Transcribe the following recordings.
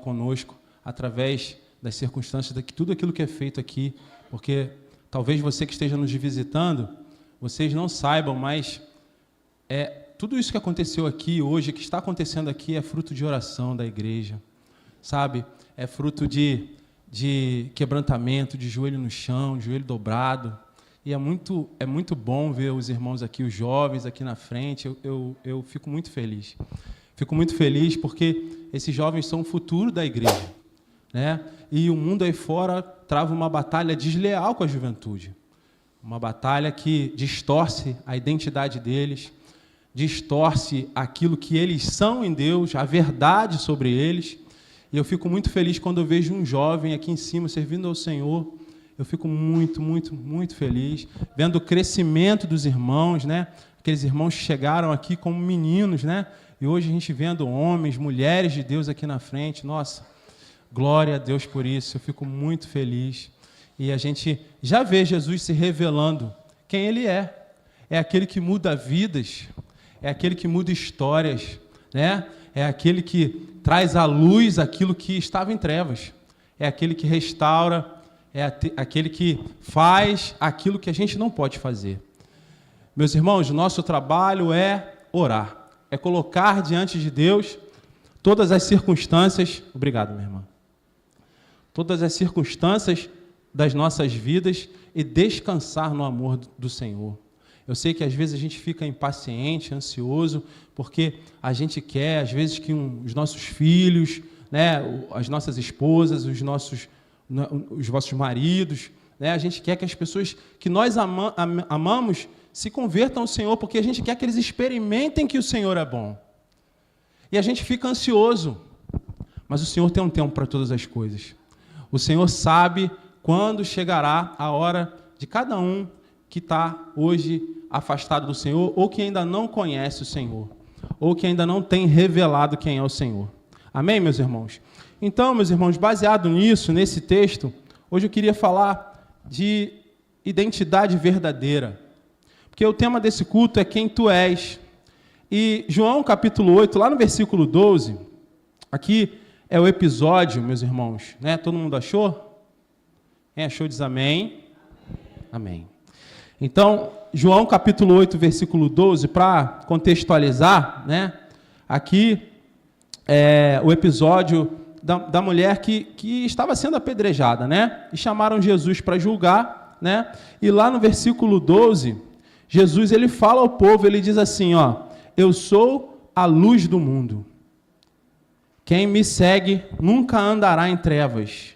conosco através das circunstâncias, de tudo aquilo que é feito aqui, porque talvez você que esteja nos visitando, vocês não saibam, mas tudo isso que aconteceu aqui hoje, que está acontecendo aqui, é fruto de oração da igreja, sabe? É fruto de quebrantamento, de joelho no chão, de joelho dobrado. E é muito bom ver os irmãos aqui, os jovens aqui na frente. Eu fico muito feliz. Fico muito feliz porque esses jovens são o futuro da igreja, né? E o mundo aí fora trava uma batalha desleal com a juventude. Uma batalha que distorce a identidade deles, distorce aquilo que eles são em Deus, a verdade sobre eles. E eu fico muito feliz quando eu vejo um jovem aqui em cima servindo ao Senhor. Eu fico muito, muito, muito feliz vendo o crescimento dos irmãos, né? Aqueles irmãos que chegaram aqui como meninos, né? E hoje a gente vendo homens, mulheres de Deus aqui na frente. Nossa, glória a Deus por isso. Eu fico muito feliz. E a gente já vê Jesus se revelando quem Ele é. É aquele que muda vidas, é aquele que muda histórias, né? É aquele que traz à luz aquilo que estava em trevas. É aquele que restaura, é aquele que faz aquilo que a gente não pode fazer. Meus irmãos, o nosso trabalho é orar, é colocar diante de Deus todas as circunstâncias, obrigado, minha irmã, todas as circunstâncias das nossas vidas e descansar no amor do Senhor. Eu sei que às vezes a gente fica impaciente, ansioso, porque a gente quer, às vezes, que os nossos filhos, né, as nossas esposas, os vossos maridos, né, a gente quer que as pessoas que nós amamos se convertam ao Senhor, porque a gente quer que eles experimentem que o Senhor é bom. E a gente fica ansioso, mas o Senhor tem um tempo para todas as coisas. O Senhor sabe quando chegará a hora de cada um que está hoje afastado do Senhor, ou que ainda não conhece o Senhor, ou que ainda não tem revelado quem é o Senhor. Amém, meus irmãos? Então, meus irmãos, baseado nisso, nesse texto, hoje eu queria falar de identidade verdadeira. Porque o tema desse culto é quem tu és. E João capítulo 8, lá no versículo 12, aqui é o episódio, meus irmãos, né? Todo mundo achou? Quem achou diz amém. Amém. Então, João capítulo 8, versículo 12, para contextualizar, né? Aqui é o episódio da mulher que estava sendo apedrejada, né? E chamaram Jesus para julgar, né? E lá no versículo 12, Jesus ele fala ao povo, ele diz assim, ó: eu sou a luz do mundo. Quem me segue nunca andará em trevas,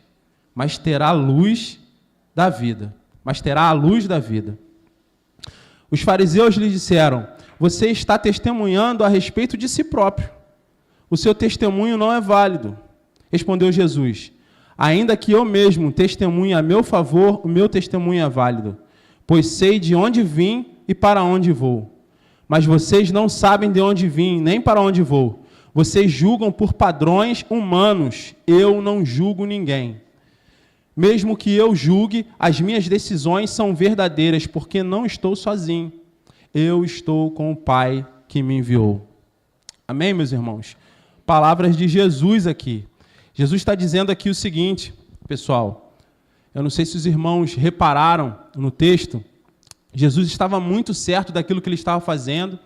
mas terá a luz da vida. Mas terá a luz da vida. Os fariseus lhe disseram: você está testemunhando a respeito de si próprio. O seu testemunho não é válido. Respondeu Jesus: ainda que eu mesmo testemunhe a meu favor, o meu testemunho é válido, pois sei de onde vim e para onde vou. Mas vocês não sabem de onde vim, nem para onde vou. Vocês julgam por padrões humanos. Eu não julgo ninguém. Mesmo que eu julgue, as minhas decisões são verdadeiras, porque não estou sozinho. Eu estou com o Pai que me enviou. Amém, meus irmãos? Palavras de Jesus aqui. Jesus está dizendo aqui o seguinte, pessoal. Eu não sei se os irmãos repararam no texto. Jesus estava muito certo daquilo que ele estava fazendo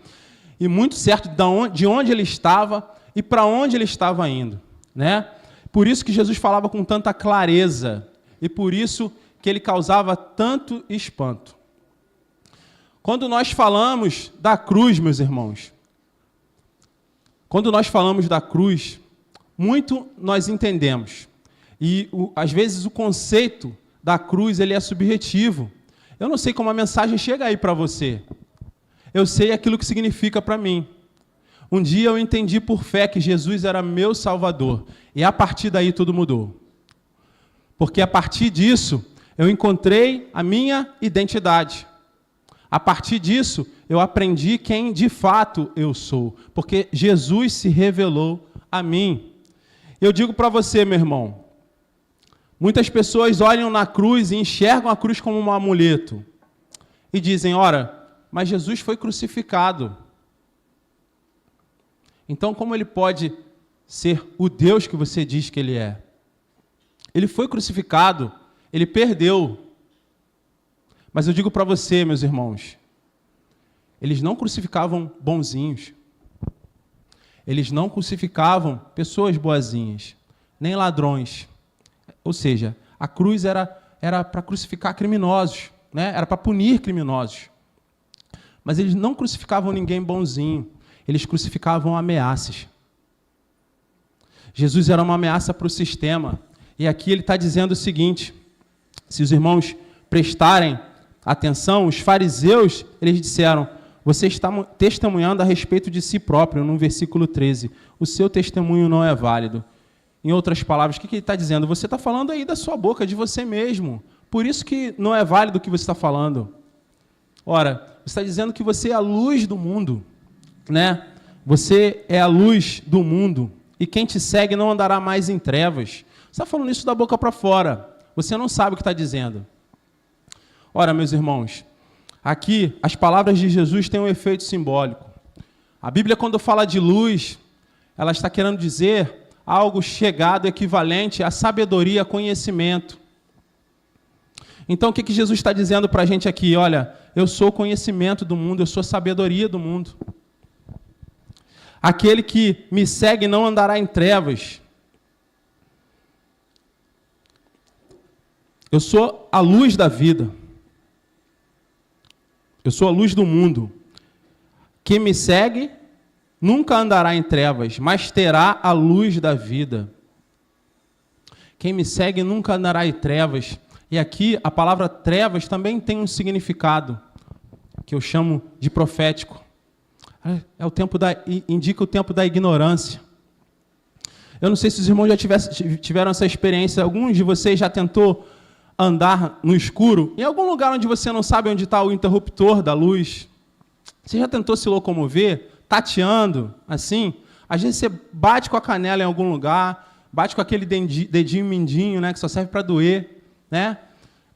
e muito certo de onde ele estava e para onde ele estava indo, né? Por isso que Jesus falava com tanta clareza e por isso que ele causava tanto espanto. Quando nós falamos da cruz, meus irmãos, quando nós falamos da cruz, muito nós entendemos. E às vezes o conceito da cruz ele é subjetivo. Eu não sei como a mensagem chega aí para você. Eu sei aquilo que significa para mim. Um dia eu entendi por fé que Jesus era meu Salvador. E a partir daí tudo mudou. Porque a partir disso, eu encontrei a minha identidade. A partir disso, eu aprendi quem de fato eu sou. Porque Jesus se revelou a mim. Eu digo para você, meu irmão, muitas pessoas olham na cruz e enxergam a cruz como um amuleto. E dizem, ora, mas Jesus foi crucificado. Então, como ele pode ser o Deus que você diz que Ele é. Ele foi crucificado, Ele perdeu. Mas eu digo para você, meus irmãos, eles não crucificavam bonzinhos. Eles não crucificavam pessoas boazinhas, nem ladrões. Ou seja, a cruz era para crucificar criminosos, né? Era para punir criminosos. Mas eles não crucificavam ninguém bonzinho, eles crucificavam ameaças. Jesus era uma ameaça para o sistema. E aqui ele está dizendo o seguinte, se os irmãos prestarem atenção, os fariseus, eles disseram, você está testemunhando a respeito de si próprio, no versículo 13. O seu testemunho não é válido. Em outras palavras, o que ele está dizendo? Você está falando aí da sua boca, de você mesmo. Por isso que não é válido o que você está falando. Ora, você está dizendo que você é a luz do mundo, né? Você é a luz do mundo. E quem te segue não andará mais em trevas. Você está falando isso da boca para fora. Você não sabe o que está dizendo. Ora, meus irmãos, aqui as palavras de Jesus têm um efeito simbólico. A Bíblia, quando fala de luz, ela está querendo dizer algo chegado, equivalente à sabedoria, conhecimento. Então, o que Jesus está dizendo para a gente aqui? Olha, eu sou o conhecimento do mundo, eu sou a sabedoria do mundo. Aquele que me segue não andará em trevas. Eu sou a luz da vida. Eu sou a luz do mundo. Quem me segue nunca andará em trevas, mas terá a luz da vida. Quem me segue nunca andará em trevas. E aqui a palavra trevas também tem um significado que eu chamo de profético. É o tempo indica o tempo da ignorância. Eu não sei se os irmãos já tiveram essa experiência. Alguns de vocês já tentou andar no escuro, em algum lugar onde você não sabe onde está o interruptor da luz. Você já tentou se locomover, tateando, assim? Às vezes você bate com a canela em algum lugar, bate com aquele dedinho mindinho, né, que só serve para doer, né?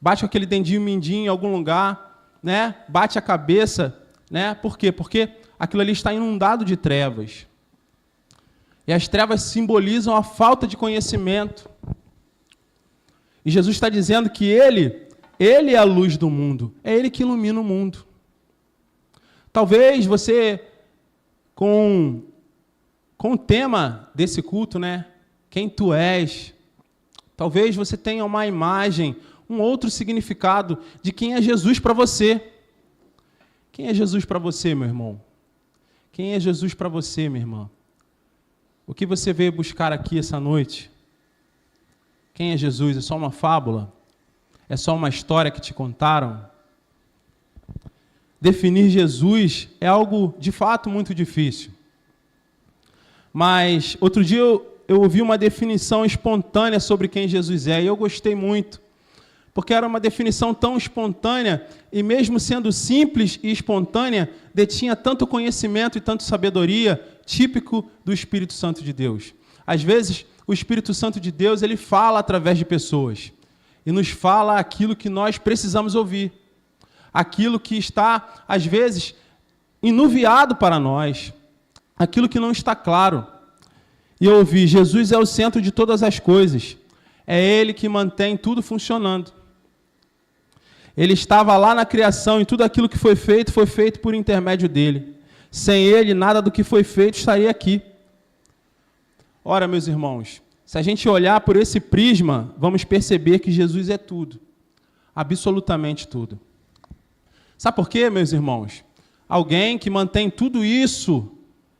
Bate com aquele dedinho mindinho em algum lugar, né? Bate a cabeça, né? Por quê? Porque aquilo ali está inundado de trevas. E as trevas simbolizam a falta de conhecimento. E Jesus está dizendo que Ele é a luz do mundo. É Ele que ilumina o mundo. Talvez você, com o tema desse culto, né? Quem tu és, talvez você tenha uma imagem, um outro significado de quem é Jesus para você. Quem é Jesus para você, meu irmão? Quem é Jesus para você, minha irmã? O que você veio buscar aqui essa noite? Quem é Jesus? É só uma fábula? É só uma história que te contaram? Definir Jesus é algo, de fato, muito difícil. Mas, outro dia, eu ouvi uma definição espontânea sobre quem Jesus é, e eu gostei muito, porque era uma definição tão espontânea, e mesmo sendo simples e espontânea, detinha tanto conhecimento e tanto sabedoria, típico do Espírito Santo de Deus. Às vezes, o Espírito Santo de Deus, ele fala através de pessoas, e nos fala aquilo que nós precisamos ouvir, aquilo que está, às vezes, enuviado para nós, aquilo que não está claro. E eu ouvi, Jesus é o centro de todas as coisas, é Ele que mantém tudo funcionando. Ele estava lá na criação e tudo aquilo que foi feito por intermédio dele. Sem Ele, nada do que foi feito estaria aqui. Ora, meus irmãos, se a gente olhar por esse prisma, vamos perceber que Jesus é tudo, absolutamente tudo. Sabe por quê, meus irmãos? Alguém que mantém tudo isso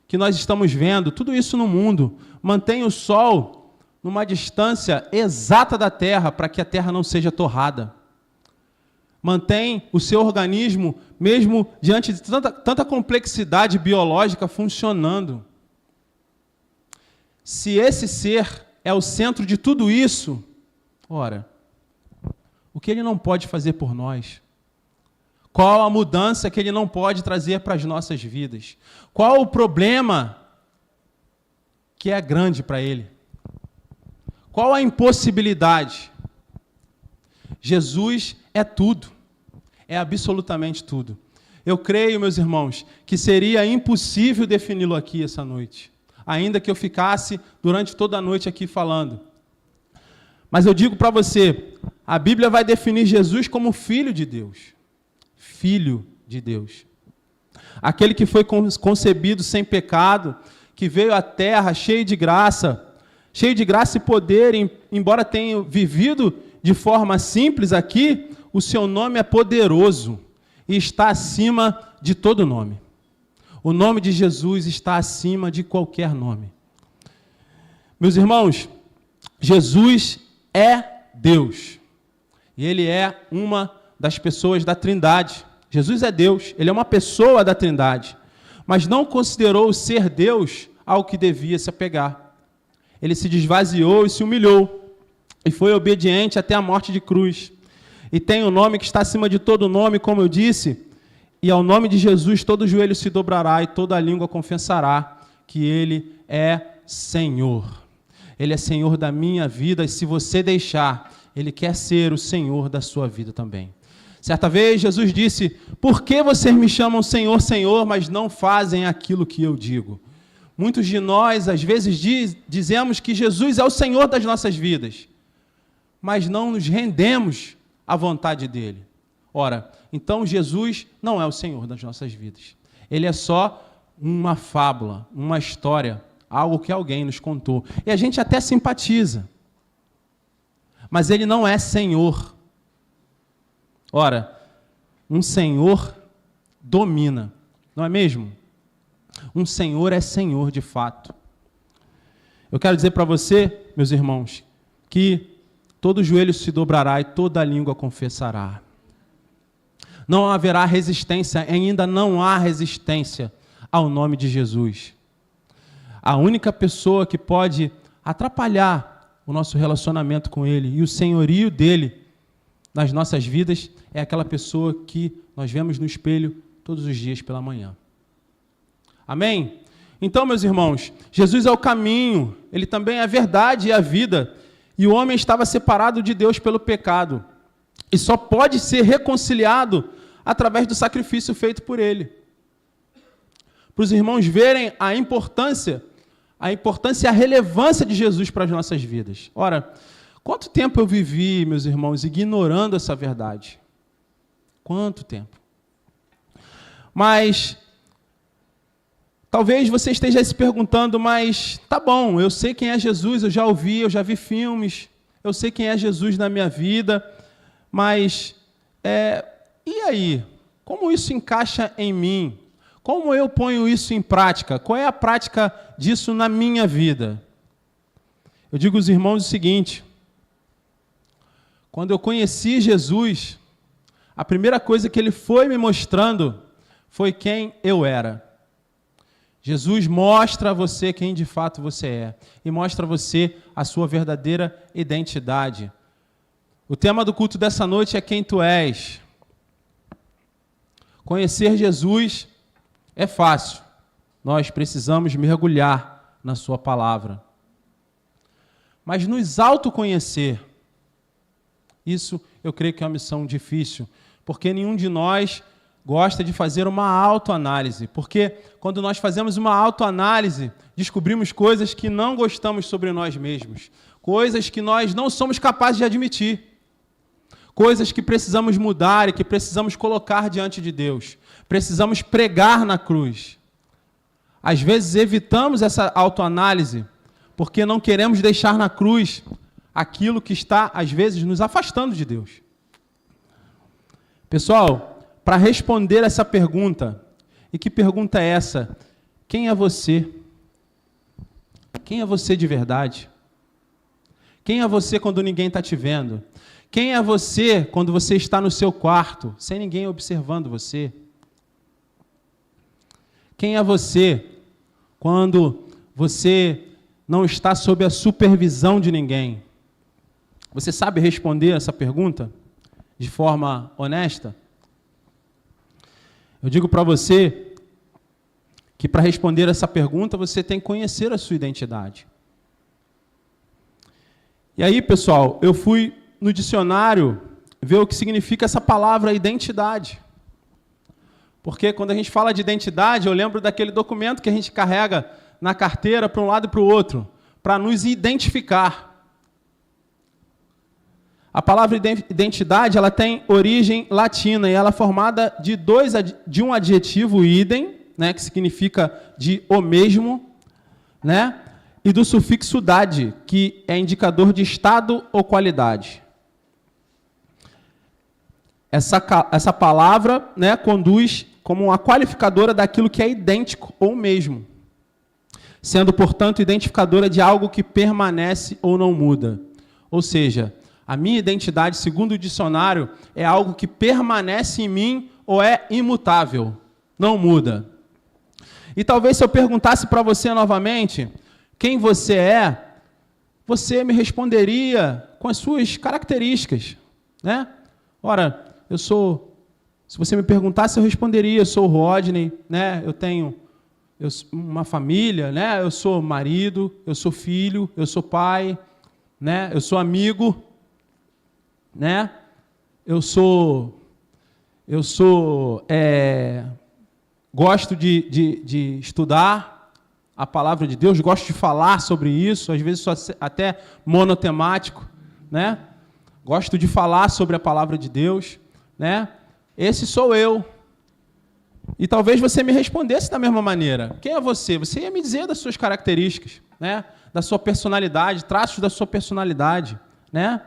que nós estamos vendo, tudo isso no mundo, mantém o sol numa distância exata da Terra, para que a Terra não seja torrada. Mantém o seu organismo, mesmo diante de tanta complexidade biológica, funcionando. Se esse ser é o centro de tudo isso, ora, o que ele não pode fazer por nós? Qual a mudança que ele não pode trazer para as nossas vidas? Qual o problema que é grande para ele? Qual a impossibilidade? Jesus é tudo, é absolutamente tudo. Eu creio, meus irmãos, que seria impossível defini-lo aqui essa noite. ainda que eu ficasse durante toda a noite aqui falando. Mas eu digo para você, a Bíblia vai definir Jesus como Filho de Deus. Filho de Deus. Aquele que foi concebido sem pecado, que veio à terra cheio de graça e poder, embora tenha vivido de forma simples aqui, o seu nome é poderoso e está acima de todo nome. O nome de Jesus está acima de qualquer nome. Meus irmãos, Jesus é Deus. E Ele é uma das pessoas da Trindade. Jesus é Deus, Ele é uma pessoa da Trindade. Mas não considerou ser Deus ao que devia se apegar. Ele se esvaziou e se humilhou. E foi obediente até a morte de cruz. E tem um nome que está acima de todo nome, como eu disse. E ao nome de Jesus todo joelho se dobrará e toda língua confessará que Ele é Senhor. Ele é Senhor da minha vida e se você deixar, Ele quer ser o Senhor da sua vida também. Certa vez Jesus disse, por que vocês me chamam Senhor, Senhor, mas não fazem aquilo que eu digo? Muitos de nós, às vezes, dizemos que Jesus é o Senhor das nossas vidas, mas não nos rendemos à vontade dEle. Ora, então Jesus não é o Senhor das nossas vidas. Ele é só uma fábula, uma história, algo que alguém nos contou. E a gente até simpatiza, mas Ele não é Senhor. Ora, um Senhor domina, não é mesmo? Um Senhor é Senhor de fato. Eu quero dizer para você, meus irmãos, que todo joelho se dobrará e toda língua confessará. Não haverá resistência, ainda não há resistência ao nome de Jesus. A única pessoa que pode atrapalhar o nosso relacionamento com Ele e o senhorio dEle nas nossas vidas é aquela pessoa que nós vemos no espelho todos os dias pela manhã. Amém? Então, meus irmãos, Jesus é o caminho, Ele também é a verdade e a vida, e o homem estava separado de Deus pelo pecado, e só pode ser reconciliado através do sacrifício feito por Ele. Para os irmãos verem a importância e a relevância de Jesus para as nossas vidas. Ora, quanto tempo eu vivi, meus irmãos, ignorando essa verdade? Quanto tempo? Mas talvez você esteja se perguntando, mas tá bom, eu sei quem é Jesus, eu já ouvi, eu já vi filmes, eu sei quem é Jesus na minha vida, mas e aí? Como isso encaixa em mim? Como eu ponho isso em prática? Qual é a prática disso na minha vida? Eu digo aos irmãos o seguinte, quando eu conheci Jesus, a primeira coisa que Ele foi me mostrando foi quem eu era. Jesus mostra a você quem de fato você é e mostra a você a sua verdadeira identidade. O tema do culto dessa noite é quem tu és. Conhecer Jesus é fácil. Nós precisamos mergulhar na sua palavra. Mas nos autoconhecer, isso eu creio que é uma missão difícil, porque nenhum de nós gosta de fazer uma autoanálise, porque quando nós fazemos uma autoanálise, descobrimos coisas que não gostamos sobre nós mesmos, coisas que nós não somos capazes de admitir, coisas que precisamos mudar e que precisamos colocar diante de Deus, precisamos pregar na cruz. Às vezes evitamos essa autoanálise porque não queremos deixar na cruz aquilo que está, às vezes, nos afastando de Deus. Pessoal, para responder essa pergunta, e que pergunta é essa? Quem é você? Quem é você de verdade? Quem é você quando ninguém está te vendo? Quem é você quando você está no seu quarto, sem ninguém observando você? Quem é você quando você não está sob a supervisão de ninguém? Você sabe responder essa pergunta de forma honesta? Eu digo para você que para responder essa pergunta você tem que conhecer a sua identidade. E aí, pessoal, eu fui no dicionário ver o que significa essa palavra identidade. Porque quando a gente fala de identidade, eu lembro daquele documento que a gente carrega na carteira para um lado e para o outro, para nos identificar. A palavra identidade, ela tem origem latina e ela é formada de um adjetivo idem, né, que significa de o mesmo, né, e do sufixo dade, que é indicador de estado ou qualidade. Essa palavra, né, conduz como uma qualificadora daquilo que é idêntico ou mesmo, sendo, portanto, identificadora de algo que permanece ou não muda. Ou seja, a minha identidade, segundo o dicionário, é algo que permanece em mim ou é imutável, não muda. E talvez se eu perguntasse para você novamente quem você é, você me responderia com as suas características, né? Ora, se você me perguntasse, eu responderia, eu sou o Rodney, né? Eu tenho uma família, né? Eu sou marido, eu sou filho, eu sou pai, né? Eu sou amigo, né? Gosto de estudar a palavra de Deus, gosto de falar sobre isso, às vezes sou até monotemático, né? Gosto de falar sobre a palavra de Deus, né? Esse sou eu. E talvez você me respondesse da mesma maneira. Quem é você? Você ia me dizer das suas características, né? Da sua personalidade, traços da sua personalidade, né?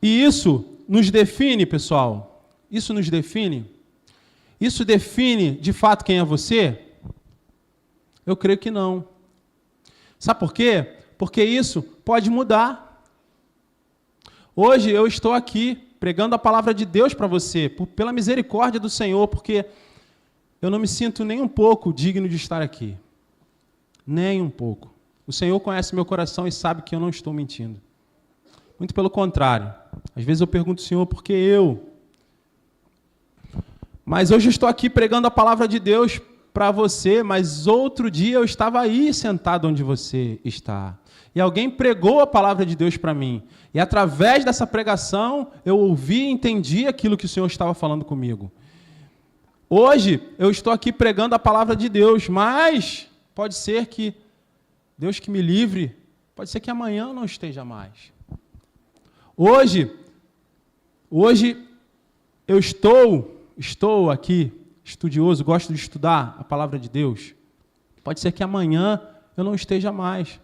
E isso nos define, pessoal. Isso nos define. Isso define, de fato, quem é você? Eu creio que não. Sabe por quê? Porque isso pode mudar. Hoje eu estou aqui pregando a palavra de Deus para você, pela misericórdia do Senhor, porque eu não me sinto nem um pouco digno de estar aqui. Nem um pouco. O Senhor conhece meu coração e sabe que eu não estou mentindo. Muito pelo contrário. Às vezes eu pergunto, Senhor, por que eu? Mas hoje eu estou aqui pregando a palavra de Deus para você, mas outro dia eu estava aí sentado onde você está. E alguém pregou a palavra de Deus para mim. E através dessa pregação, eu ouvi e entendi aquilo que o Senhor estava falando comigo. Hoje, eu estou aqui pregando a palavra de Deus, mas pode ser que, Deus que me livre, pode ser que amanhã eu não esteja mais. Hoje eu estou aqui, estudioso, gosto de estudar a palavra de Deus. Pode ser que amanhã eu não esteja mais.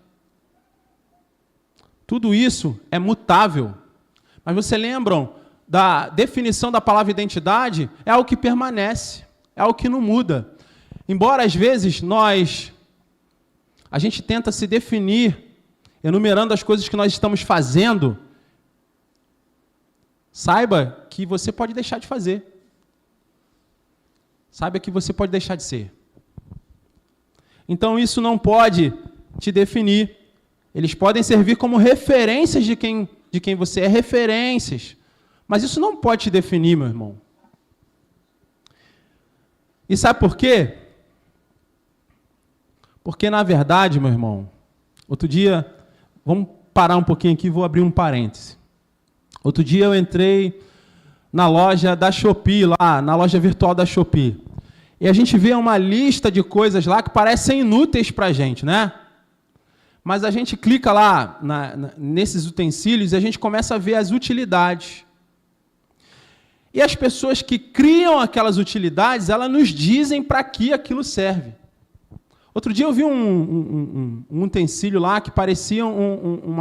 Tudo isso é mutável. Mas vocês lembram da definição da palavra identidade? É algo que permanece, é algo que não muda. Embora às vezes a gente tenta se definir, enumerando as coisas que nós estamos fazendo, saiba que você pode deixar de fazer. Saiba que você pode deixar de ser. Então isso não pode te definir. Eles podem servir como referências de quem você é, referências. Mas isso não pode te definir, meu irmão. E sabe por quê? Porque, na verdade, meu irmão, outro dia, vamos parar um pouquinho aqui e vou abrir um parêntese. Outro dia eu entrei na loja da Shopee, lá, na loja virtual da Shopee. E a gente vê uma lista de coisas lá que parecem inúteis para a gente, né? Mas a gente clica lá nesses utensílios e a gente começa a ver as utilidades. E as pessoas que criam aquelas utilidades, elas nos dizem para que aquilo serve. Outro dia eu vi um utensílio lá que parecia um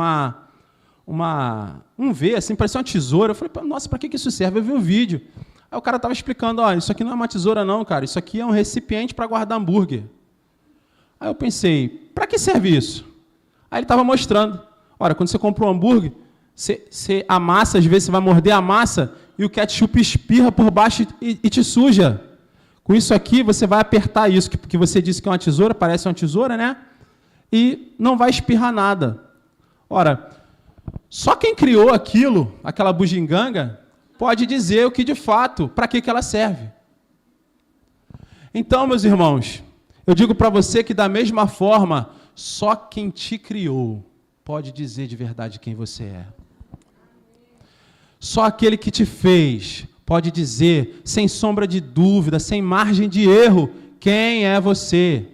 V, assim, parecia uma tesoura. Eu falei, nossa, para que isso serve? Eu vi um vídeo. Aí o cara estava explicando, olha, isso aqui não é uma tesoura não, cara, isso aqui é um recipiente para guardar hambúrguer. Aí eu pensei, para que serve isso? Aí ele estava mostrando, olha, quando você compra um hambúrguer, você amassa, às vezes você vai morder a massa e o ketchup espirra por baixo e te suja. Com isso aqui, você vai apertar isso, que você disse que é uma tesoura, parece uma tesoura, né? E não vai espirrar nada. Ora, só quem criou aquilo, aquela bugiganga, pode dizer o que de fato, para que ela serve. Então, meus irmãos, eu digo para você que da mesma forma, só quem te criou pode dizer de verdade quem você é. Só aquele que te fez pode dizer, sem sombra de dúvida, sem margem de erro, quem é você.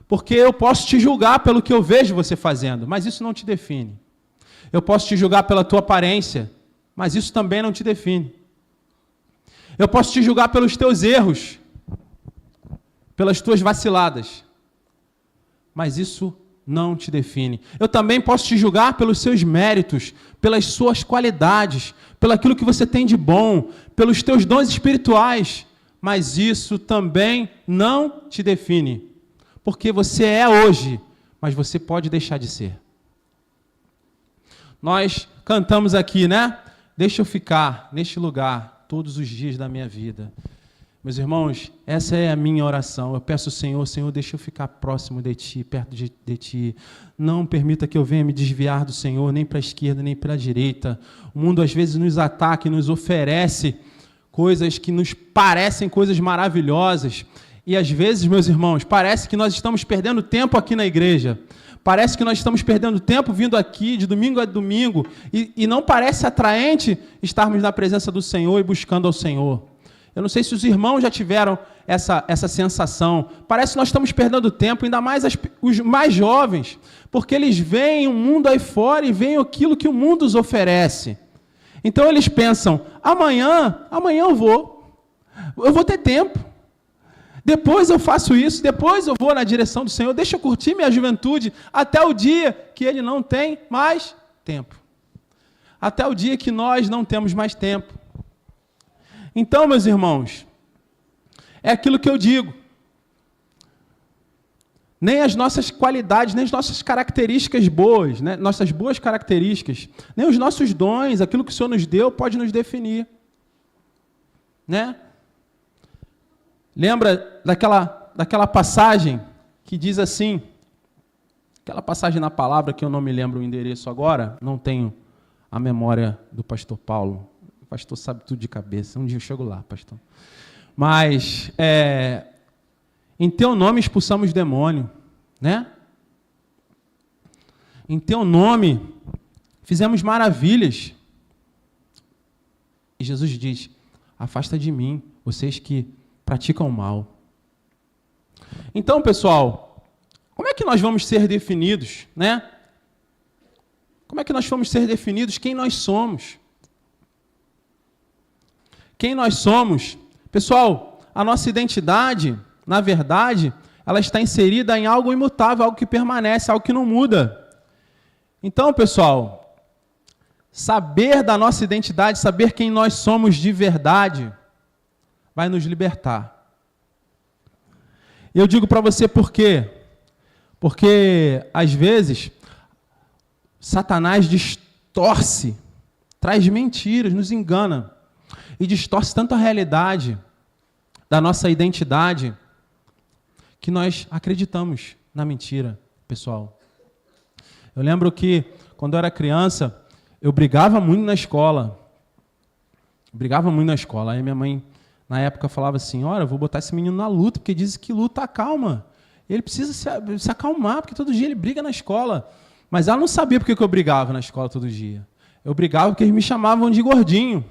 Porque eu posso te julgar pelo que eu vejo você fazendo, mas isso não te define. Eu posso te julgar pela tua aparência, mas isso também não te define. Eu posso te julgar pelos teus erros, pelas tuas vaciladas, mas isso não te define. Eu também posso te julgar pelos seus méritos, pelas suas qualidades, pelo aquilo que você tem de bom, pelos teus dons espirituais, mas isso também não te define. Porque você é hoje, mas você pode deixar de ser. Nós cantamos aqui, né? Deixa eu ficar neste lugar todos os dias da minha vida. Meus irmãos, essa é a minha oração. Eu peço ao Senhor, Senhor, deixa eu ficar próximo de Ti, perto de Ti. Não permita que eu venha me desviar do Senhor, nem para a esquerda, nem para a direita. O mundo às vezes nos ataca e nos oferece coisas que nos parecem coisas maravilhosas. E às vezes, meus irmãos, parece que nós estamos perdendo tempo aqui na igreja. Parece que nós estamos perdendo tempo vindo aqui de domingo a domingo. E não parece atraente estarmos na presença do Senhor e buscando ao Senhor. Eu não sei se os irmãos já tiveram essa sensação. Parece que nós estamos perdendo tempo, ainda mais os mais jovens, porque eles veem o mundo aí fora e veem aquilo que o mundo os oferece. Então eles pensam, amanhã eu vou ter tempo. Depois eu faço isso, depois eu vou na direção do Senhor, deixa eu curtir minha juventude até o dia que Ele não tem mais tempo. Até o dia que nós não temos mais tempo. Então, meus irmãos, é aquilo que eu digo. Nem as nossas qualidades, nem as nossas características boas, né? Nossas boas características, nem os nossos dons, aquilo que o Senhor nos deu, pode nos definir. Né? Lembra daquela passagem que diz assim, aquela passagem na palavra que eu não me lembro o endereço agora, não tenho a memória do pastor Paulo. O pastor sabe tudo de cabeça. Um dia eu chego lá, pastor. Mas, em teu nome expulsamos demônio, né? Em teu nome fizemos maravilhas. E Jesus diz, afasta de mim, vocês que praticam o mal. Então, pessoal, como é que nós vamos ser definidos, né? Como é que nós vamos ser definidos quem nós somos? Quem nós somos? Pessoal, a nossa identidade, na verdade, ela está inserida em algo imutável, algo que permanece, algo que não muda. Então, pessoal, saber da nossa identidade, saber quem nós somos de verdade, vai nos libertar. Eu digo para você por quê? Porque, às vezes, Satanás distorce, traz mentiras, nos engana. E distorce tanto a realidade da nossa identidade que nós acreditamos na mentira, pessoal. Eu lembro que, quando eu era criança, eu brigava muito na escola. Aí minha mãe, na época, falava assim, olha, eu vou botar esse menino na luta, porque dizem que luta acalma. Ele precisa se acalmar, porque todo dia ele briga na escola. Mas ela não sabia porque eu brigava na escola todo dia. Eu brigava porque eles me chamavam de gordinho.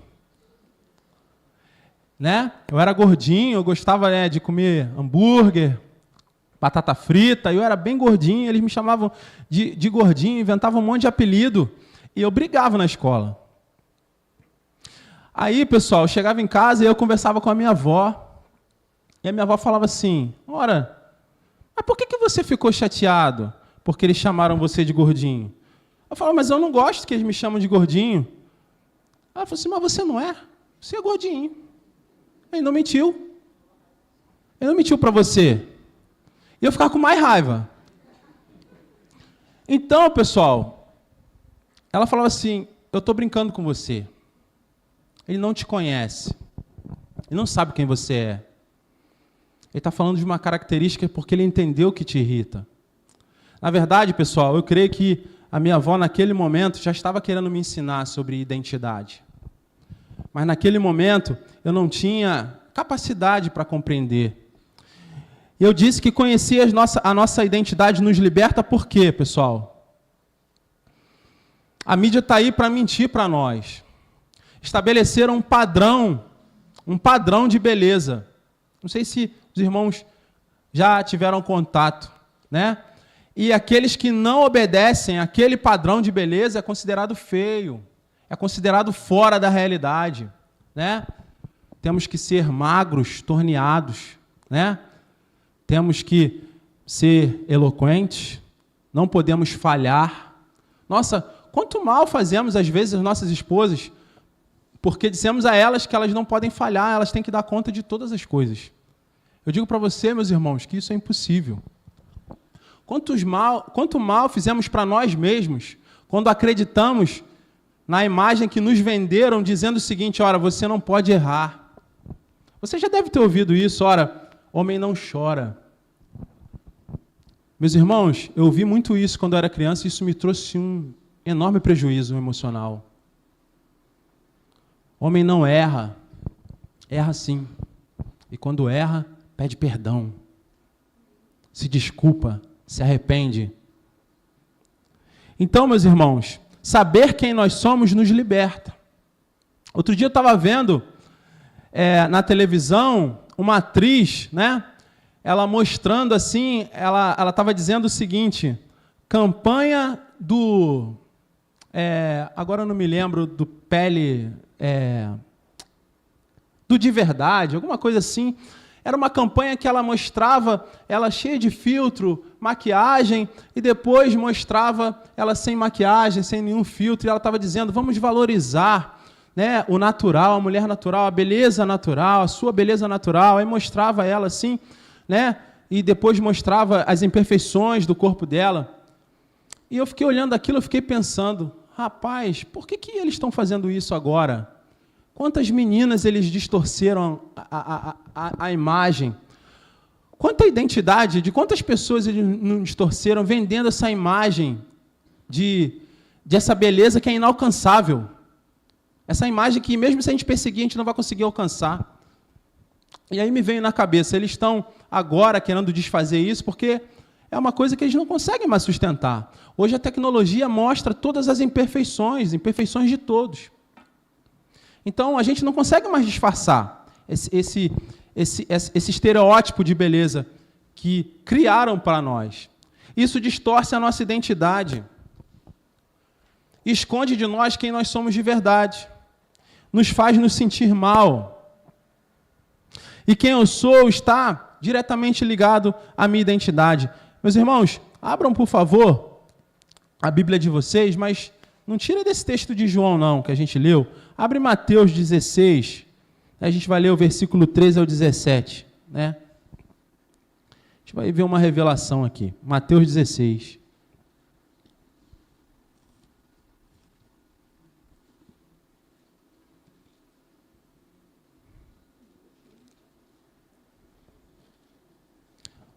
Né? Eu era gordinho, eu gostava de comer hambúrguer, batata frita, eu era bem gordinho, eles me chamavam de gordinho, inventavam um monte de apelido, e eu brigava na escola. Aí, pessoal, eu chegava em casa e eu conversava com a minha avó, e a minha avó falava assim, ora, mas por que você ficou chateado porque eles chamaram você de gordinho? Eu falava, mas eu não gosto que eles me chamam de gordinho. Ela falou assim, mas você não é, você é gordinho. Ele não mentiu. Ele não mentiu para você. E eu ficava com mais raiva. Então, pessoal, ela falava assim, eu estou brincando com você. Ele não te conhece. Ele não sabe quem você é. Ele está falando de uma característica porque ele entendeu que te irrita. Na verdade, pessoal, eu creio que a minha avó, naquele momento, já estava querendo me ensinar sobre identidade. Mas naquele momento eu não tinha capacidade para compreender. E eu disse que conhecer a nossa identidade nos liberta por quê, pessoal? A mídia está aí para mentir para nós. Estabeleceram um padrão de beleza. Não sei se os irmãos já tiveram contato, né? E aqueles que não obedecem àquele padrão de beleza é considerado feio, é considerado fora da realidade, né? Temos que ser magros, torneados, né? Temos que ser eloquentes, não podemos falhar. Nossa, quanto mal fazemos às vezes as nossas esposas, porque dissemos a elas que elas não podem falhar, elas têm que dar conta de todas as coisas. Eu digo para você, meus irmãos, que isso é impossível. Quanto mal fizemos para nós mesmos, quando acreditamos na imagem que nos venderam, dizendo o seguinte: ora, você não pode errar. Você já deve ter ouvido isso, ora, homem não chora. Meus irmãos, eu ouvi muito isso quando eu era criança e isso me trouxe um enorme prejuízo emocional. Homem não erra, erra sim. E quando erra, pede perdão, se desculpa, se arrepende. Então, meus irmãos, saber quem nós somos nos liberta. Outro dia eu estava vendo na televisão uma atriz, né? Ela mostrando assim, ela estava dizendo o seguinte: campanha do... agora eu não me lembro do pele... do De Verdade, alguma coisa assim. Era uma campanha que ela mostrava ela cheia de filtro, maquiagem, e depois mostrava ela sem maquiagem, sem nenhum filtro, e ela estava dizendo: vamos valorizar, né, o natural, a mulher natural, a beleza natural, a sua beleza natural. Aí mostrava ela assim, né, e depois mostrava as imperfeições do corpo dela. E eu fiquei olhando aquilo, eu fiquei pensando: rapaz, por que eles estão fazendo isso agora? Quantas meninas eles distorceram a imagem? Quanta identidade, de quantas pessoas eles não distorceram vendendo essa imagem de essa beleza que é inalcançável. Essa imagem que, mesmo se a gente perseguir, a gente não vai conseguir alcançar. E aí me veio na cabeça, eles estão agora querendo desfazer isso porque é uma coisa que eles não conseguem mais sustentar. Hoje a tecnologia mostra todas as imperfeições de todos. Então, a gente não consegue mais disfarçar esse estereótipo de beleza que criaram para nós. Isso distorce a nossa identidade. Esconde de nós quem nós somos de verdade. Nos faz nos sentir mal. E quem eu sou está diretamente ligado à minha identidade. Meus irmãos, abram, por favor, a Bíblia de vocês, mas não tira desse texto de João, não, que a gente leu. Abre Mateus 16, a gente vai ler o versículo 13 ao 17, né? A gente vai ver uma revelação aqui. Mateus 16.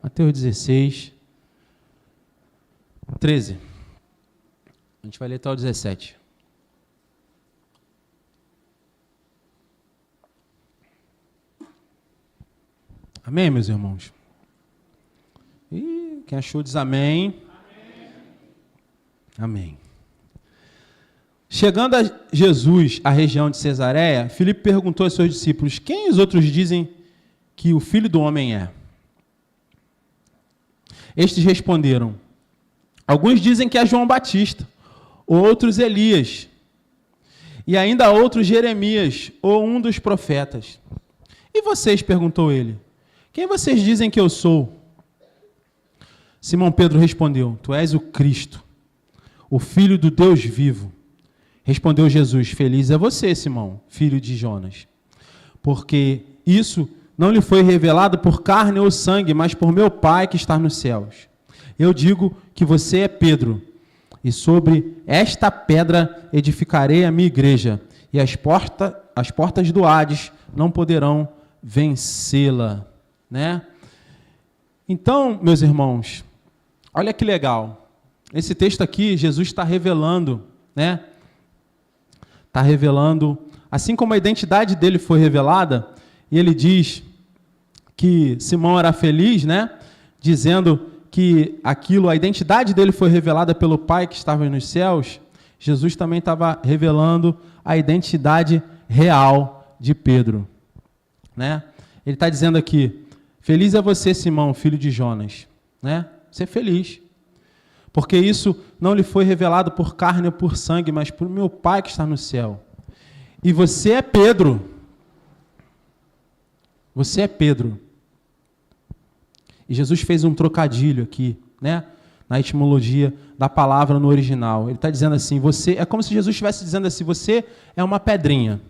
Mateus 16, 13. A gente vai ler até o 17. Amém, meus irmãos? E quem achou diz amém. Amém. Amém. Chegando a Jesus, à região de Cesareia, Filipe perguntou aos seus discípulos: quem os outros dizem que o Filho do Homem é? Estes responderam: alguns dizem que é João Batista, outros Elias, e ainda outros Jeremias, ou um dos profetas. E vocês? Perguntou ele. Quem vocês dizem que eu sou? Simão Pedro respondeu: tu és o Cristo, o Filho do Deus vivo. Respondeu Jesus: feliz é você, Simão, filho de Jonas, porque isso não lhe foi revelado por carne ou sangue, mas por meu Pai que está nos céus. Eu digo que você é Pedro, e sobre esta pedra edificarei a minha igreja, e as portas do Hades não poderão vencê-la. Né? Então, meus irmãos, olha que legal. Esse texto aqui, Jesus está revelando, né? Está revelando, assim como a identidade dele foi revelada, e ele diz que Simão era feliz, né? Dizendo que a identidade dele foi revelada pelo Pai que estava nos céus. Jesus também estava revelando a identidade real de Pedro, né? Ele está dizendo aqui: feliz é você, Simão, filho de Jonas, né? Ser feliz. Porque isso não lhe foi revelado por carne ou por sangue, mas por meu Pai que está no céu. E você é Pedro. Você é Pedro. E Jesus fez um trocadilho aqui, né? Na etimologia da palavra no original. Ele está dizendo assim, você, é como se Jesus estivesse dizendo assim, você é uma pedrinha.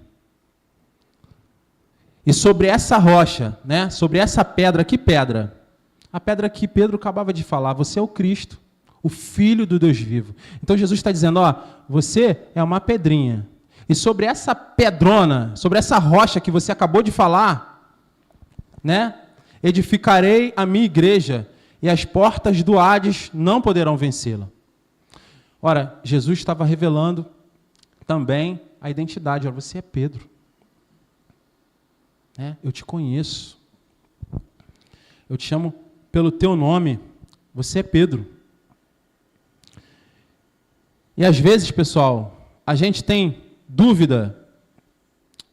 E sobre essa rocha, né? Sobre essa pedra, que pedra? A pedra que Pedro acabava de falar, você é o Cristo, o Filho do Deus vivo. Então Jesus está dizendo, ó, você é uma pedrinha. E sobre essa pedrona, sobre essa rocha que você acabou de falar, né? Edificarei a minha igreja e as portas do Hades não poderão vencê-la. Ora, Jesus estava revelando também a identidade. Olha, você é Pedro. Eu te conheço. Eu te chamo pelo teu nome. Você é Pedro. E às vezes, pessoal, a gente tem dúvida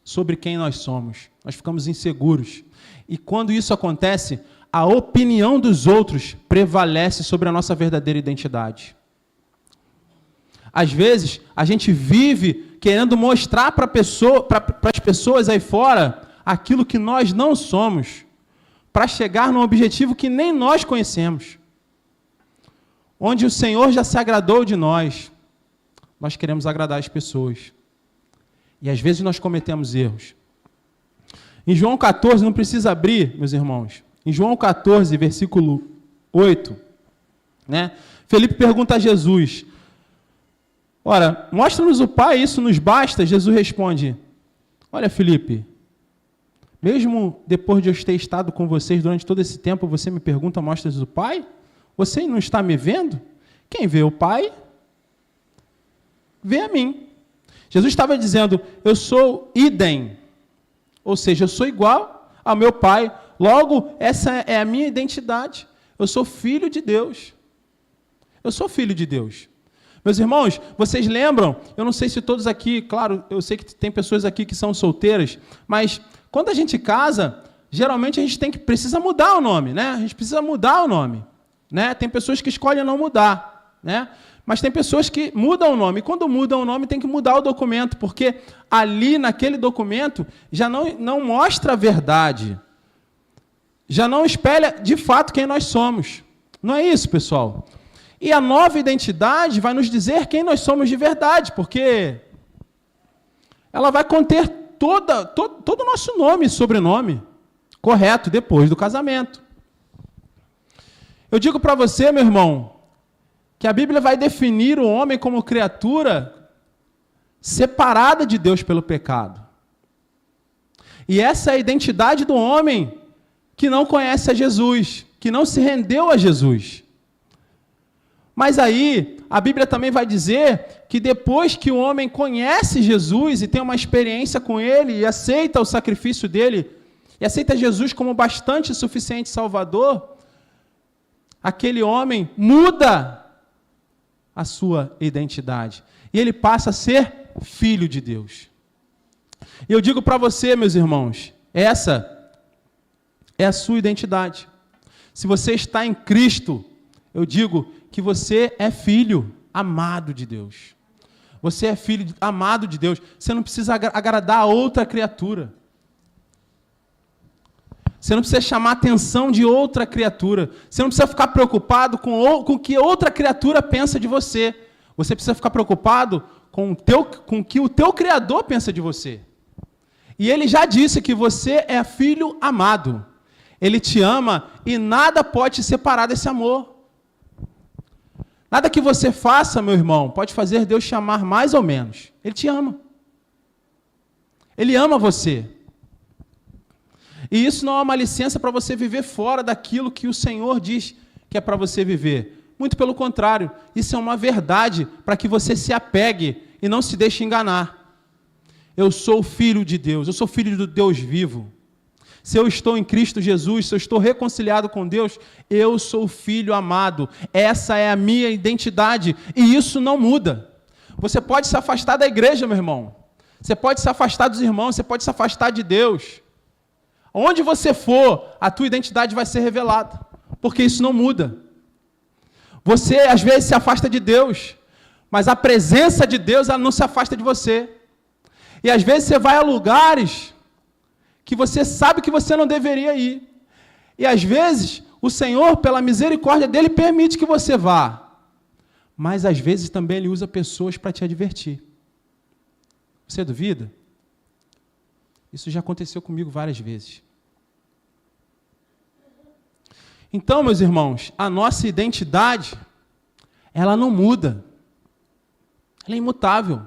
sobre quem nós somos. Nós ficamos inseguros. E quando isso acontece, a opinião dos outros prevalece sobre a nossa verdadeira identidade. Às vezes, a gente vive querendo mostrar para as pessoas aí fora aquilo que nós não somos, para chegar num objetivo que nem nós conhecemos. Onde o Senhor já se agradou de nós, nós queremos agradar as pessoas. E às vezes nós cometemos erros. Em João 14, não precisa abrir, meus irmãos. Em João 14, versículo 8, né? Felipe pergunta a Jesus, ora, mostra-nos o Pai, isso nos basta? Jesus responde, olha, Felipe, mesmo depois de eu ter estado com vocês durante todo esse tempo, você me pergunta, mostra-nos o Pai? Você não está me vendo? Quem vê o Pai, vê a mim. Jesus estava dizendo, eu sou idem, ou seja, eu sou igual ao meu Pai. Logo, essa é a minha identidade. Eu sou filho de Deus. Eu sou filho de Deus. Meus irmãos, vocês lembram? Eu não sei se todos aqui, claro, eu sei que tem pessoas aqui que são solteiras, mas quando a gente casa, geralmente a gente precisa mudar o nome, né? A gente precisa mudar o nome, né? Tem pessoas que escolhem não mudar, né? Mas tem pessoas que mudam o nome. E quando mudam o nome, tem que mudar o documento, porque ali, naquele documento, já não mostra a verdade. Já não espelha, de fato, quem nós somos. Não é isso, pessoal? E a nova identidade vai nos dizer quem nós somos de verdade, porque ela vai conter todo o nosso nome e sobrenome correto depois do casamento. Eu digo para você, meu irmão, que a Bíblia vai definir o homem como criatura separada de Deus pelo pecado. E essa é a identidade do homem que não conhece a Jesus, que não se rendeu a Jesus. Mas aí, a Bíblia também vai dizer que depois que o homem conhece Jesus e tem uma experiência com Ele e aceita o sacrifício dele, e aceita Jesus como bastante suficiente Salvador, aquele homem muda a sua identidade. E ele passa a ser filho de Deus. E eu digo para você, meus irmãos, essa é a sua identidade. Se você está em Cristo, eu digo que você é filho amado de Deus. Você é filho amado de Deus. Você não precisa agradar a outra criatura. Você não precisa chamar a atenção de outra criatura. Você não precisa ficar preocupado com o que outra criatura pensa de você. Você precisa ficar preocupado com o que o teu Criador pensa de você. E Ele já disse que você é filho amado. Ele te ama e nada pode te separar desse amor. Nada que você faça, meu irmão, pode fazer Deus te amar mais ou menos. Ele te ama. Ele ama você. E isso não é uma licença para você viver fora daquilo que o Senhor diz que é para você viver. Muito pelo contrário, isso é uma verdade para que você se apegue e não se deixe enganar. Eu sou filho de Deus, eu sou filho do Deus vivo. Se eu estou em Cristo Jesus, se eu estou reconciliado com Deus, eu sou filho amado. Essa é a minha identidade e isso não muda. Você pode se afastar da igreja, meu irmão. Você pode se afastar dos irmãos, você pode se afastar de Deus. Onde você for, a tua identidade vai ser revelada, porque isso não muda. Você, às vezes, se afasta de Deus, mas a presença de Deus, ela não se afasta de você. E, às vezes, você vai a lugares que você sabe que você não deveria ir. E, às vezes, o Senhor, pela misericórdia dEle, permite que você vá. Mas, às vezes, também Ele usa pessoas para te advertir. Você duvida? Isso já aconteceu comigo várias vezes. Então, meus irmãos, a nossa identidade, ela não muda. Ela é imutável.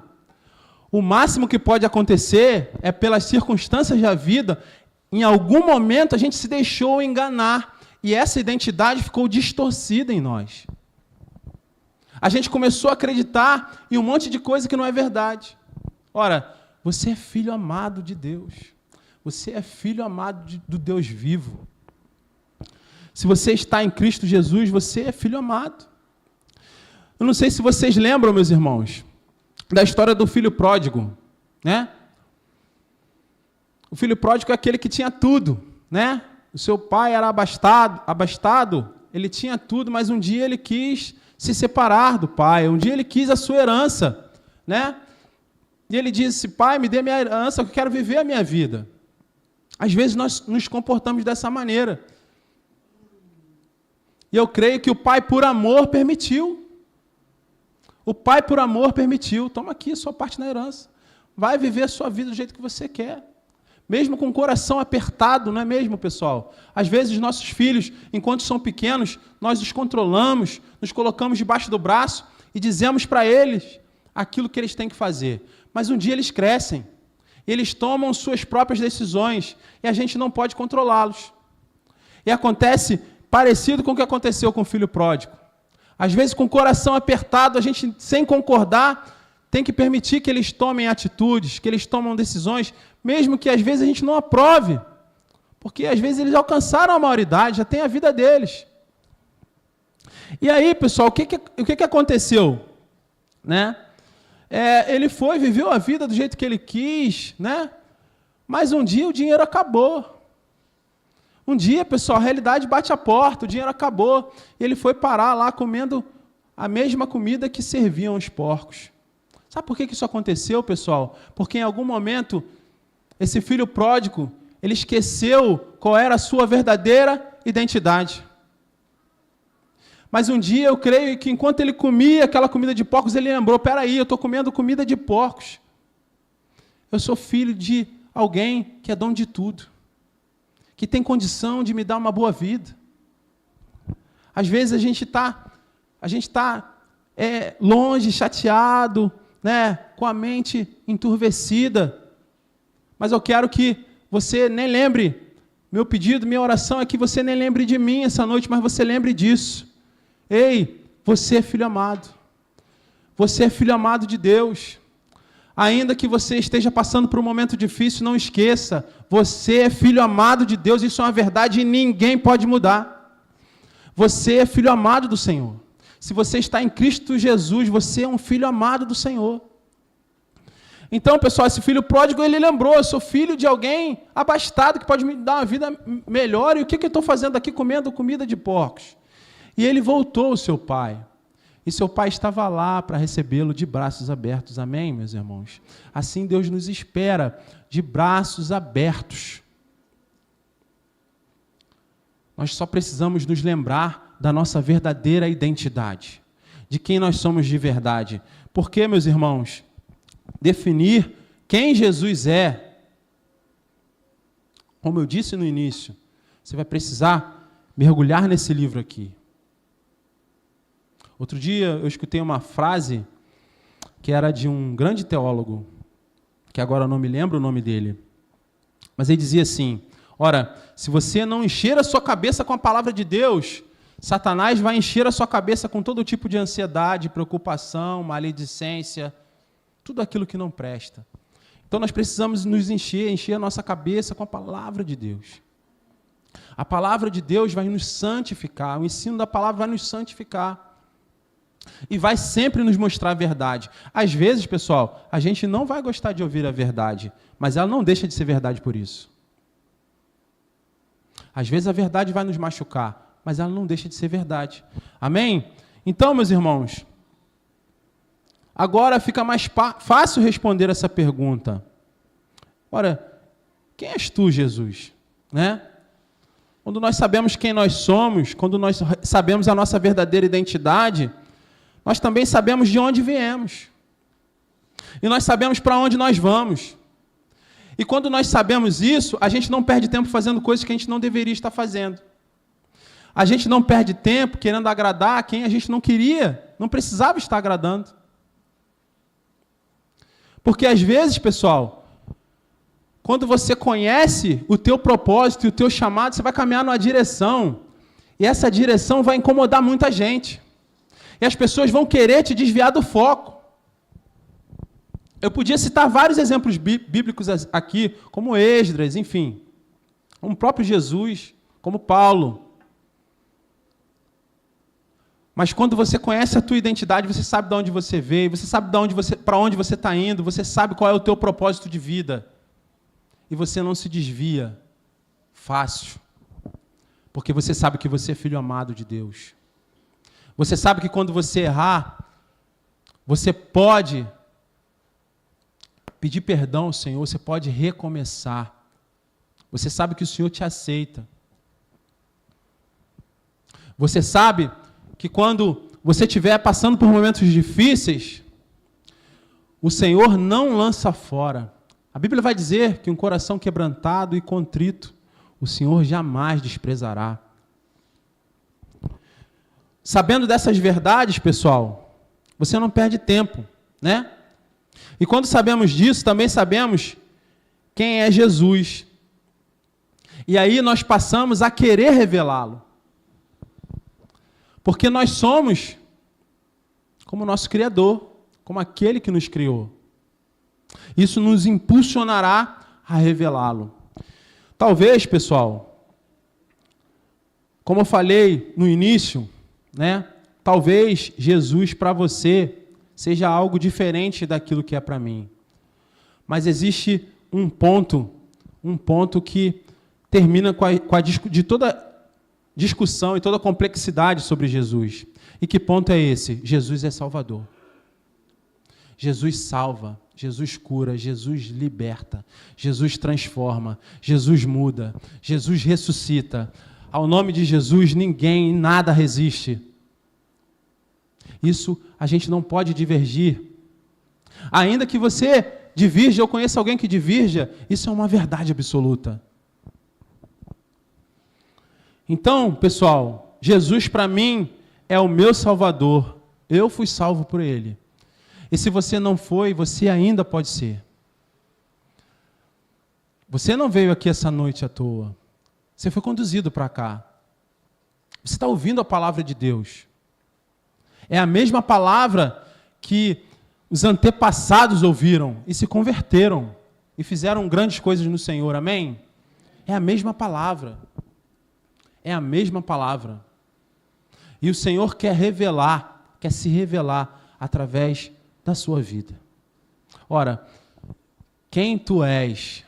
O máximo que pode acontecer é, pelas circunstâncias da vida, em algum momento a gente se deixou enganar e essa identidade ficou distorcida em nós. A gente começou a acreditar em um monte de coisa que não é verdade. Ora, você é filho amado de Deus. Você é filho amado do Deus vivo. Se você está em Cristo Jesus, você é filho amado. Eu não sei se vocês lembram, meus irmãos, da história do filho pródigo, né? O filho pródigo é aquele que tinha tudo, né? O seu pai era abastado, ele tinha tudo, mas um dia ele quis se separar do pai, um dia ele quis a sua herança, né? E ele disse: pai, me dê minha herança, eu quero viver a minha vida. Às vezes nós nos comportamos dessa maneira. E eu creio que o pai, por amor, permitiu. O pai, por amor, permitiu. Toma aqui a sua parte na herança. Vai viver a sua vida do jeito que você quer. Mesmo com o coração apertado, não é mesmo, pessoal? Às vezes, os nossos filhos, enquanto são pequenos, nós os controlamos, nos colocamos debaixo do braço e dizemos para eles aquilo que eles têm que fazer. Mas um dia eles crescem, eles tomam suas próprias decisões e a gente não pode controlá-los. E acontece parecido com o que aconteceu com o filho pródigo. Às vezes, com o coração apertado, a gente, sem concordar, tem que permitir que eles tomem atitudes, que eles tomem decisões, mesmo que às vezes a gente não aprove, porque às vezes eles alcançaram a maioridade, já tem a vida deles. E aí, pessoal, o que aconteceu? Né? Ele viveu a vida do jeito que ele quis, né? Mas um dia o dinheiro acabou. Um dia, pessoal, a realidade bate a porta, o dinheiro acabou, e ele foi parar lá comendo a mesma comida que serviam os porcos. Sabe por que isso aconteceu, pessoal? Porque em algum momento, esse filho pródigo, ele esqueceu qual era a sua verdadeira identidade. Mas um dia eu creio que enquanto ele comia aquela comida de porcos, ele lembrou: peraí, eu estou comendo comida de porcos. Eu sou filho de alguém que é dono de tudo, que tem condição de me dar uma boa vida. Às vezes a gente está longe, chateado, né, com a mente enturvecida. Mas eu quero que você nem lembre, meu pedido, minha oração é que você nem lembre de mim essa noite, mas você lembre disso. Ei, você é filho amado. Você é filho amado de Deus. Ainda que você esteja passando por um momento difícil, não esqueça, você é filho amado de Deus, isso é uma verdade e ninguém pode mudar. Você é filho amado do Senhor. Se você está em Cristo Jesus, você é um filho amado do Senhor. Então, pessoal, esse filho pródigo, ele lembrou: eu sou filho de alguém abastado, que pode me dar uma vida melhor, e o que eu estou fazendo aqui comendo comida de porcos? E ele voltou ao seu pai. E seu pai estava lá para recebê-lo de braços abertos. Amém, meus irmãos? Assim Deus nos espera, de braços abertos. Nós só precisamos nos lembrar da nossa verdadeira identidade, de quem nós somos de verdade. Porque, meus irmãos, definir quem Jesus é, como eu disse no início, você vai precisar mergulhar nesse livro aqui. Outro dia eu escutei uma frase que era de um grande teólogo, que agora eu não me lembro o nome dele, mas ele dizia assim: ora, se você não encher a sua cabeça com a palavra de Deus, Satanás vai encher a sua cabeça com todo tipo de ansiedade, preocupação, maledicência, tudo aquilo que não presta. Então nós precisamos nos encher a nossa cabeça com a palavra de Deus. A palavra de Deus vai nos santificar, o ensino da palavra vai nos santificar. E vai sempre nos mostrar a verdade. Às vezes, pessoal, a gente não vai gostar de ouvir a verdade, mas ela não deixa de ser verdade por isso. Às vezes a verdade vai nos machucar, mas ela não deixa de ser verdade. Amém? Então, meus irmãos, agora fica mais fácil responder essa pergunta. Ora, quem és tu, Jesus? Né? Quando nós sabemos quem nós somos, quando nós sabemos a nossa verdadeira identidade, nós também sabemos de onde viemos. E nós sabemos para onde nós vamos. E quando nós sabemos isso, a gente não perde tempo fazendo coisas que a gente não deveria estar fazendo. A gente não perde tempo querendo agradar quem a gente não queria, não precisava estar agradando. Porque às vezes, pessoal, quando você conhece o teu propósito e o teu chamado, você vai caminhar numa direção. E essa direção vai incomodar muita gente. E as pessoas vão querer te desviar do foco. Eu podia citar vários exemplos bíblicos aqui, como Esdras, enfim. Como o próprio Jesus, como Paulo. Mas quando você conhece a tua identidade, você sabe de onde você veio, você sabe para onde você está indo, você sabe qual é o teu propósito de vida. E você não se desvia fácil, porque você sabe que você é filho amado de Deus. Você sabe que quando você errar, você pode pedir perdão ao Senhor, você pode recomeçar. Você sabe que o Senhor te aceita. Você sabe que quando você estiver passando por momentos difíceis, o Senhor não lança fora. A Bíblia vai dizer que um coração quebrantado e contrito, o Senhor jamais desprezará. Sabendo dessas verdades, pessoal, você não perde tempo, né? E quando sabemos disso, também sabemos quem é Jesus. E aí nós passamos a querer revelá-lo. Porque nós somos como o nosso Criador, como aquele que nos criou. Isso nos impulsionará a revelá-lo. Talvez, pessoal, como eu falei no início, né? Talvez Jesus para você seja algo diferente daquilo que é para mim. Mas existe um ponto que termina de toda discussão e toda complexidade sobre Jesus. E que ponto é esse? Jesus é Salvador. Jesus salva, Jesus cura, Jesus liberta, Jesus transforma, Jesus muda, Jesus ressuscita. Ao nome de Jesus, ninguém e nada resiste. Isso a gente não pode divergir. Ainda que você divirja, eu conheça alguém que divirja, isso é uma verdade absoluta. Então, pessoal, Jesus para mim é o meu Salvador. Eu fui salvo por Ele. E se você não foi, você ainda pode ser. Você não veio aqui essa noite à toa. Você foi conduzido para cá. Você está ouvindo a palavra de Deus. É a mesma palavra que os antepassados ouviram e se converteram e fizeram grandes coisas no Senhor. Amém? É a mesma palavra. É a mesma palavra. E o Senhor quer se revelar através da sua vida. Ora, quem tu és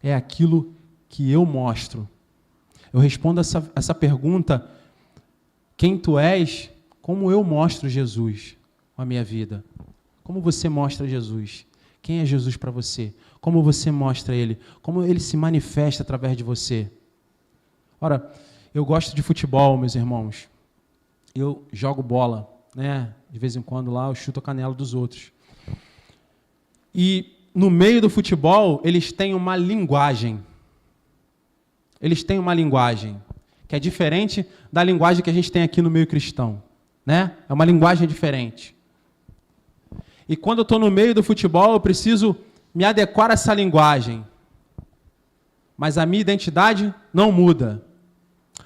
é aquilo que eu mostro. Eu respondo essa pergunta, quem tu és, como eu mostro Jesus na minha vida. Como você mostra Jesus? Quem é Jesus para você? Como você mostra Ele? Como Ele se manifesta através de você? Ora, eu gosto de futebol, meus irmãos. Eu jogo bola, né? De vez em quando lá eu chuto a canela dos outros. E no meio do futebol, eles têm uma linguagem. Eles têm uma linguagem que é diferente da linguagem que a gente tem aqui no meio cristão, né? É uma linguagem diferente. E quando eu estou no meio do futebol, eu preciso me adequar a essa linguagem. Mas a minha identidade não muda.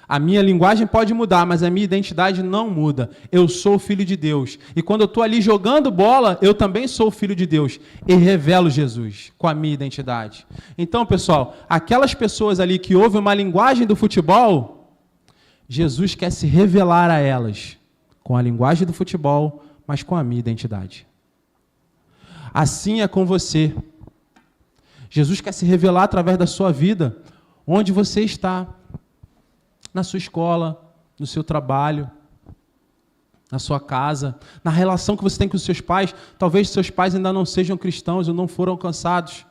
A minha linguagem pode mudar, mas a minha identidade não muda. Eu sou filho de Deus. E quando eu estou ali jogando bola, eu também sou filho de Deus. E revelo Jesus com a minha identidade. Então, pessoal, aquelas pessoas ali que ouvem uma linguagem do futebol, Jesus quer se revelar a elas com a linguagem do futebol, mas com a minha identidade. Assim é com você. Jesus quer se revelar através da sua vida, onde você está. Na sua escola, no seu trabalho, na sua casa, na relação que você tem com os seus pais. Talvez seus pais ainda não sejam cristãos ou não foram alcançados.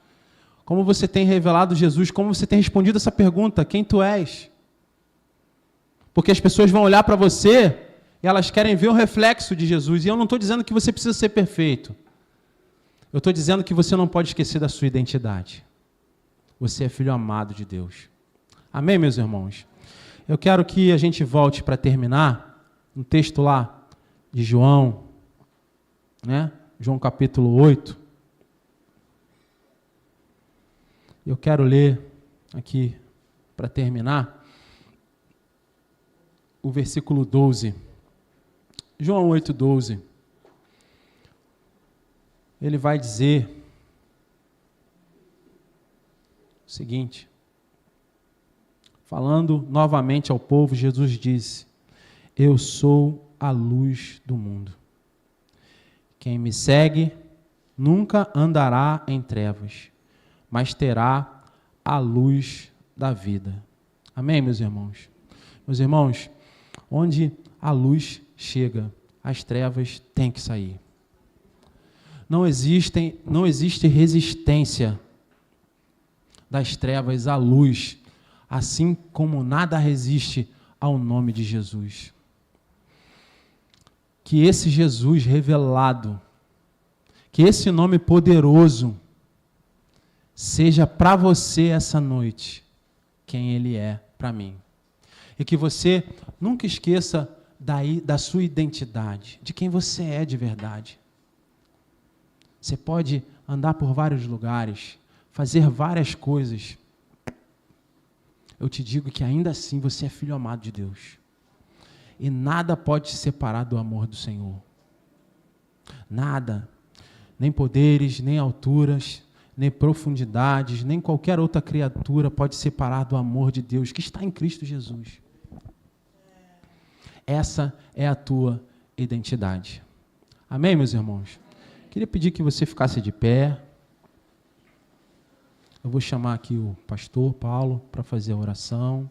Como você tem revelado Jesus? Como você tem respondido essa pergunta? Quem tu és? Porque as pessoas vão olhar para você e elas querem ver o reflexo de Jesus. E eu não estou dizendo que você precisa ser perfeito. Eu estou dizendo que você não pode esquecer da sua identidade. Você é filho amado de Deus. Amém, meus irmãos? Eu quero que a gente volte para terminar um texto lá de João, né? João capítulo 8. Eu quero ler aqui, para terminar, o versículo 12. João 8, 12. Ele vai dizer o seguinte, falando novamente ao povo, Jesus disse: eu sou a luz do mundo. Quem me segue nunca andará em trevas, mas terá a luz da vida. Amém, meus irmãos? Meus irmãos, onde a luz chega, as trevas têm que sair. Não existe resistência das trevas à luz, assim como nada resiste ao nome de Jesus. Que esse Jesus revelado, que esse nome poderoso, seja para você essa noite quem Ele é para mim. E que você nunca esqueça da sua identidade, de quem você é de verdade. Você pode andar por vários lugares, fazer várias coisas. Eu te digo que ainda assim você é filho amado de Deus. E nada pode te separar do amor do Senhor. Nada. Nem poderes, nem alturas, nem profundidades, nem qualquer outra criatura pode separar do amor de Deus que está em Cristo Jesus. Essa é a tua identidade. Amém, meus irmãos? Queria pedir que você ficasse de pé. Eu vou chamar aqui o pastor Paulo para fazer a oração.